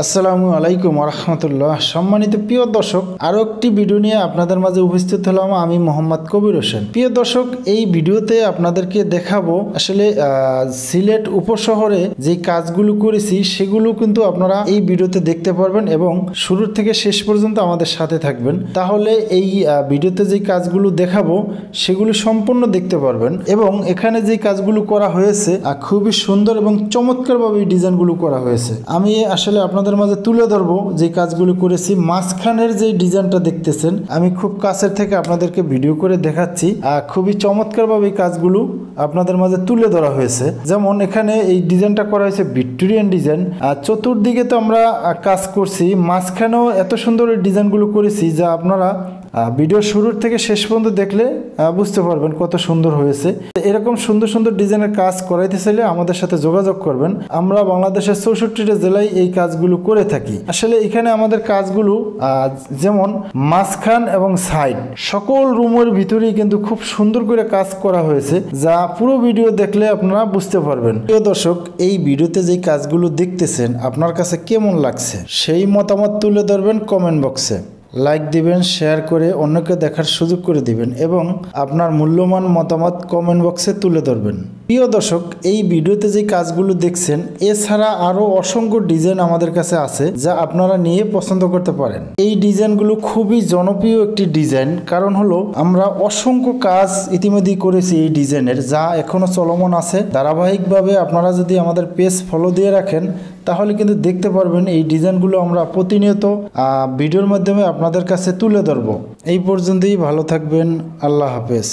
আসসালামু আলাইকুম রহমতুল্লাহ। সম্মানিত প্রিয় দর্শক, আরও একটি ভিডিও নিয়ে আপনাদের মাঝে উপস্থিত হলাম আমি মোহাম্মদ কবির হোসেন। প্রিয় দর্শক, এই ভিডিওতে আপনাদেরকে দেখাবো আসলে সিলেট উপশহরে যে কাজগুলো করেছি সেগুলো কিন্তু আপনারা এই ভিডিওতে দেখতে পারবেন এবং শুরু থেকে শেষ পর্যন্ত আমাদের সাথে থাকবেন। তাহলে এই ভিডিওতে যে কাজগুলো দেখাবো সেগুলো সম্পূর্ণ দেখতে পারবেন এবং এখানে যে কাজগুলো করা হয়েছে খুবই সুন্দর এবং চমৎকারভাবে এই ডিজাইনগুলো করা হয়েছে। আমি আসলে আপনাদের মাঝে তুলে ধরবো যে কাজগুলো করেছি। মাঝখানের যে ডিজাইনটা দেখতেছেন আমি খুব কাছের থেকে আপনাদেরকে ভিডিও করে দেখাচ্ছি। খুবই চমৎকারভাবে এই কাজগুলো আপনাদের মাঝে তুলে ধরা হয়েছে। যেমন এখানে এই ডিজাইনটা করা হয়েছে ভিক্টোরিয়ান ডিজাইন। চতুর্দিকে তো আমরা কাজ করছি, মাঝখানেও এত সুন্দর এই ডিজাইনগুলো করেছি যা আপনারা ভিডিও শুরুর থেকে শেষ পর্যন্ত দেখলে বুঝতে পারবেন কত সুন্দর হয়েছে। এরকম সুন্দর সুন্দর ডিজাইনের কাজ করাইতে চাইলে আমাদের সাথে যোগাযোগ করবেন। আমরা বাংলাদেশের 64টা জেলায় এই কাজগুলো করে থাকি। আসলে এখানে আমাদের কাজগুলো যেমন মাঝখান এবং সাইড সকল রুমের ভিতরেই কিন্তু খুব সুন্দর করে কাজ করা হয়েছে, যা পুরো ভিডিও দেখলে আপনারা বুঝতে পারবেন। প্রিয় দর্শক, এই ভিডিওতে যে কাজগুলো দেখতেছেন আপনার কাছে কেমন লাগছে সেই মতামত তুলে ধরবেন কমেন্ট বক্সে। লাইক দিবেন, শেয়ার করে অন্যকে দেখার সুযোগ করে দিবেন এবং আপনার মূল্যবান মতামত কমেন্ট বক্সে তুলে ধরবেন। প্রিয় দর্শক, এই ভিডিওতে যে কাজগুলো দেখছেন এছাড়া আরও অসংখ্য ডিজাইন আমাদের কাছে আছে যা আপনারা নিয়ে পছন্দ করতে পারেন। এই ডিজাইনগুলো খুবই জনপ্রিয় একটি ডিজাইন, কারণ হলো আমরা অসংখ্য কাজ ইতিমধ্যেই করেছি এই ডিজাইনের, যা এখনো চলমান আছে। ধারাবাহিকভাবে আপনারা যদি আমাদের পেজ ফলো দিয়ে রাখেন তাহলে কিন্তু দেখতে পারবেন এই ডিজাইনগুলো আমরা প্রতিনিয়ত ভিডিওর মাধ্যমে আপনাদের কাছে তুলে ধরবো। এই পর্যন্তই, ভালো থাকবেন, আল্লাহ হাফেজ।